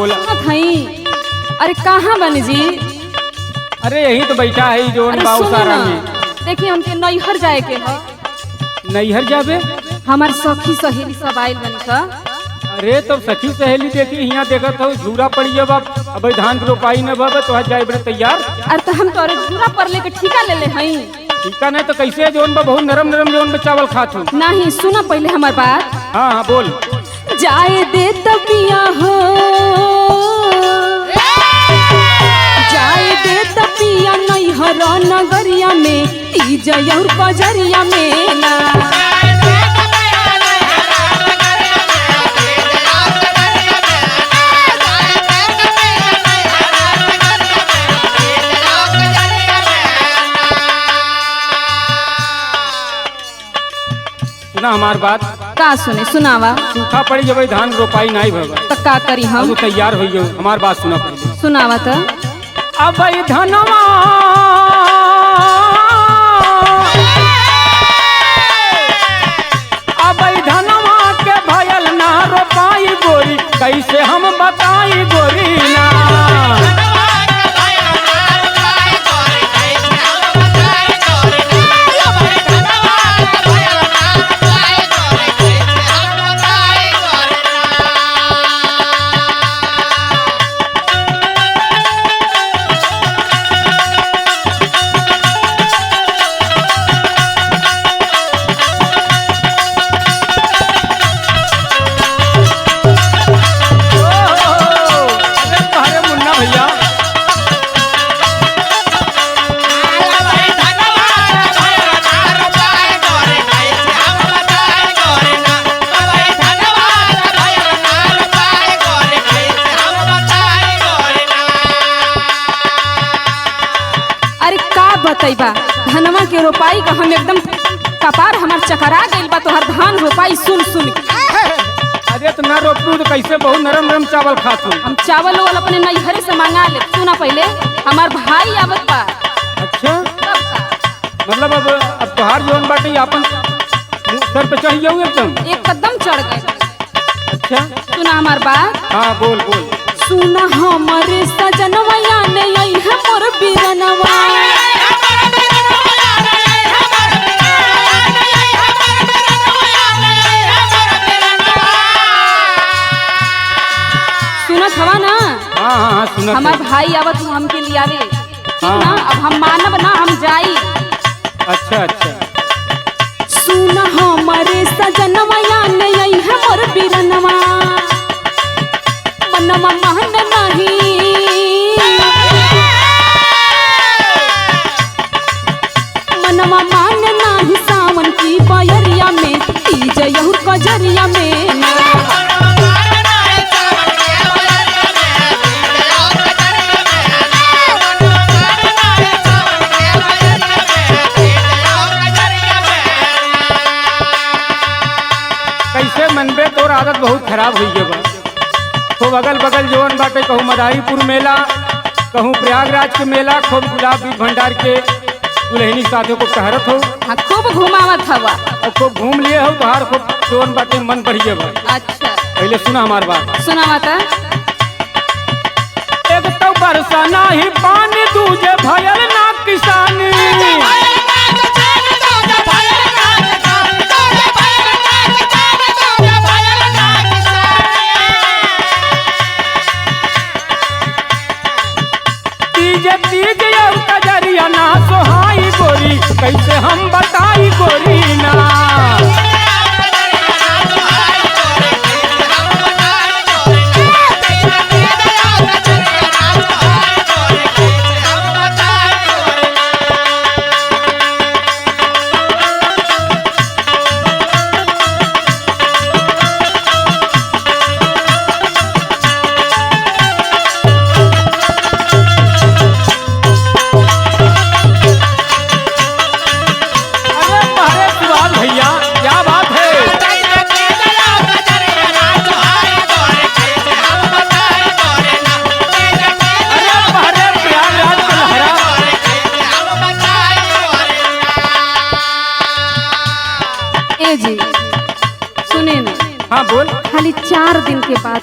बोला। थई अरे कहाँ बन जी? अरे यही तो बैठा है जोन बाबू सारा में। देखिए हमके नैहर जाए के है। नैहर जाबे? हमार सखी सहेली सब आयल बनी सा। अरे तो सखी सहेली देखी यहाँ देखत हो झूरा पड़ी अब धान की रोपाई न बब तो जाए बड़े तैयार। अरे तो हम तोरे झूरा पर लेके ठीका ले ले हई। ठीका नहीं तो कैसे जोन बा बहुत नरम नरम जोन में चावल खात हूँ। नहीं सुना पहले हमार बात। हाँ हाँ बोल। जाए दे तबिया हो, जाए दे तबिया नैहर नगरिया में तीज और कजरिया मेला। सुना हमार बात। का सुने सुनावा। सूखा पड़ी जब धान रोपाई नहीं भगा तो का करी हम? तैयार हो गयो। हमार बात सुना पहले। सुनावा तो। अब धनवा अब धनवा के भयल ना रोपाई गोरी कैसे हम बताई गोरी ना। बतैबा धनवा के रोपाई का हम एकदम कपार हमार चकरा गइल बा तोहर धान रोपाई सुन सुन के। अरे तो ना रोपू तो कैसे बहुत नरम नरम चावल खातू। हम चावल वाल अपने नैहरे से मंगा ले। सुना पहले हमार भाई आवत बा। अच्छा मतलब अब तोहार जोन बाटे अपन सर पे चाहिए एकदम एक कदम चढ़ गए। अच्छा सुना हमार बात। हाँ बोल बोल। सुना हमारे सजनवा ने आई है मोर बीरनवा। सुनत हवा ना? हाँ हाँ हाँ सुनत। हमार भाई आवत हूँ हमके लिए आवे। ठीक ना? अब हम मानब ना हम जाई। अच्छा अच्छा। सुना हमारे सजनवा ने आई है मोर बीरनवा। मनवा मान नहीं मनवा मान नहीं सावन की बयरिया में तीज और कजरिया में। कैसे मनबे तोर आदत बहुत खराब हुई है बा। खूब अगल बगल जोन बाटे कहूँ मदारीपुर मेला कहूँ प्रयागराज के मेला खूब गुलाब भंडार के दुल्हनी साथियों को कहरत हो। हाँ खूब घुमावत हवा और खूब घूम लिए हो तोहार खूब जोन बाटे मन बढ़िया बा। अच्छा पहले सुना हमार बात। सुनावा तो। एक तो बरसा नाही पानी दूजे भयल ना किसानी। तीज और कजरिया ना सोहाई गोरी कैसे हम बताई गोरी ना। जी सुने ना। हाँ बोल। खाली 4 दिन के बाद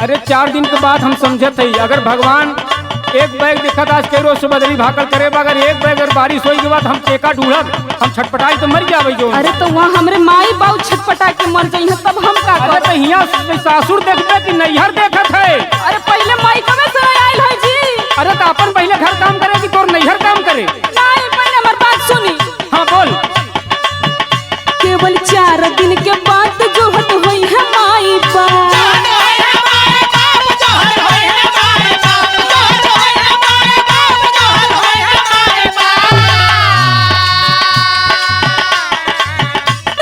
अरे 4 दिन के बाद हम समझत हई अगर भगवान एक बैग देखत आज के रोज से बदली भाकल करे अगर एक बैग अगर बारिश होई के बाद हम टेका ढूंढब हम छटपटाई तो मर जाबे जो। अरे तो वहाँ हमरे माई बाऊ छटपटा के मर जाई है तब हम का अरे करब? तो हियां सासुर देखबे कि नैहर देखत है? अरे पहले माई कब से आइल है जी? अरे तो अपन पहले घर काम करे कि तोर नैहर काम करे? नहीं पहले हमार बात सुनी। हाँ बोल। केवल 4 दिन के बाद जो हट हुई है माई बाप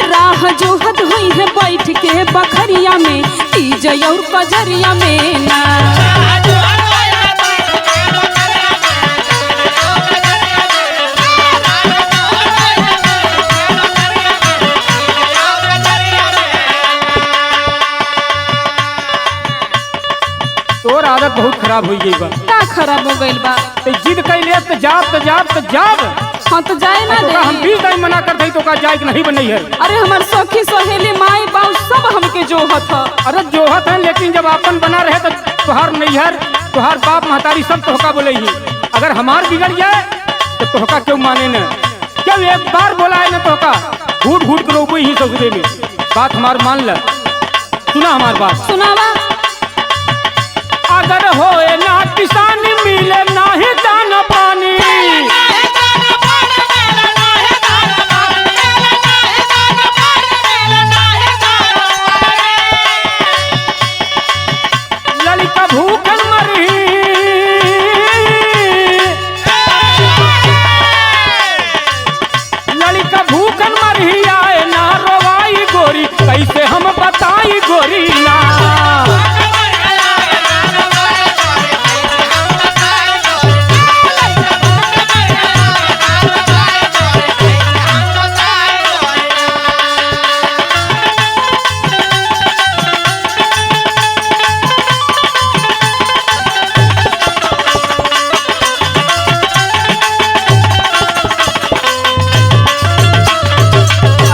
राह जो हद हुई है बैठ के बखरिया में तीज और कजरिया में ना। तोर आदत बहुत खराब हुई गई बा। का खराब हो गइल बा? तो जिद कैले तो जाब हाँ तो जाए ना तो दे। हम 20 दिन मना करते तो का जाए कि नहीं बनई है। अरे हमार सखी सहेली माई बाऊ सब हमके जोहत ह। अरे जोहत है लेकिन जब अपन बना रहे तो तुहार नैहर तुहार बाप महतारी सब तोहका बोले ही अगर हमार बिगड़ जाए तो तोहका क्यों माने न? क्यों एक बार बोला है न तोहका घूट घूट कर रोबो ही ससुरे में। बात हमार मान ल, सुना हमार बात। सुनावा। अगर होए ना किसान मिले ना ही दाना पानी ललिता भूखन मरी ललिता भूखन मरी आए ना रोवाई गोरी कैसे हम बताई गोरी ना।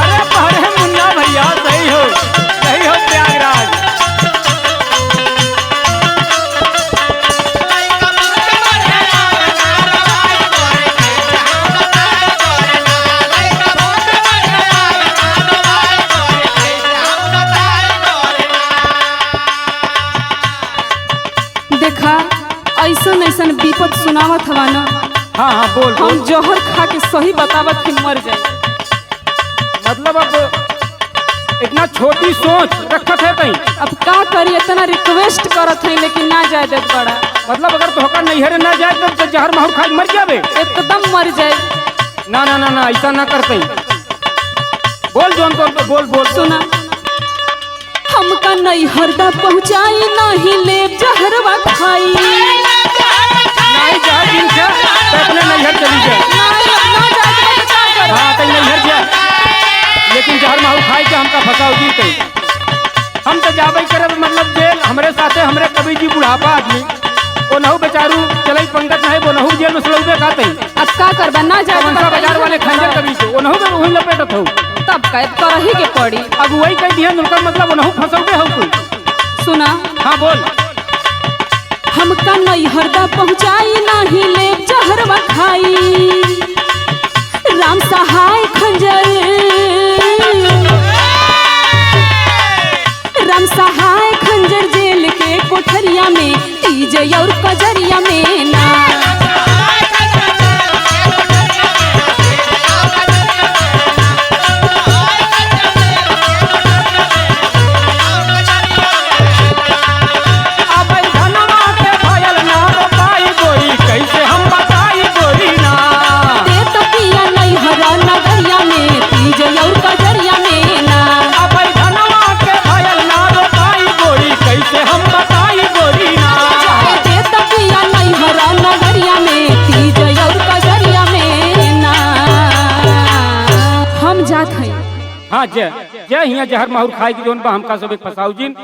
अरे पहले मुन्ना भैया सही हो प्रयागराज। देखा ऐसन ऐसन विपद सुनावत हवा ना हाँ हाँ बोल बोल। हम जहर खा के सही बतावत कि मर जाए। मतलब अब इतना छोटी सोच रखत है कहीं। अब का करी इतना रिक्वेस्ट करत है लेकिन ना जाए देत बड़ा। मतलब अगर तोहका नैहर ना जाए तो जहर माहौर खा के मर जाबे? एकदम मर जाए। ना ना ना ना ऐसा ना करते। बोल जोन तो बोल बोल। सुना हमका नहीं हरदा पहुँचाई नहीं ले जहरवा खाई नहीं जहर दिन से तो अपने नैहर चली जाए। हाँ तो नैहर जाए लेकिन जहर माहौर खाई के हमका फंसाओ दी कहीं हम तो जाबे करब मतलब जेल। हमरे साथे हमरे कभी जी बुढ़ापा आदमी वो नहु बेचारू चलई पंगत नहीं वो नहु जेल में सलौबे खाते। अब का करबा ना जाए कौनसा बाजार वाले खंजर कभी से वो नहु वही लपेटत हो तब कैद करही के पड़ी। अब वही कह दिए उनका मतलब वो नहु फंसौबे हो कोई। सुना हाँ बोल। हमका नहीं हरदा पहुँचाई नहीं ले जहरवा खाई राम सहाय खंजर राम सहाय खंजर जेल के कोठरिया में तीज और कजरिया में ना। कैसे हम बताई गोरी ना। ते तो पिया नहीं हरा नगरिया में तीज और कजरिया में ना। अब धनवा के भयल ना बताई गोरी कैसे हम बताई गोरी ना। ते तो पिया नहीं हरा नगरिया में तीज और कजरिया में ना। हम जात हई। हाँ जय जय हिया जहर माहौर खाई की जोन बा हमका सब एक फसाऊ जिन।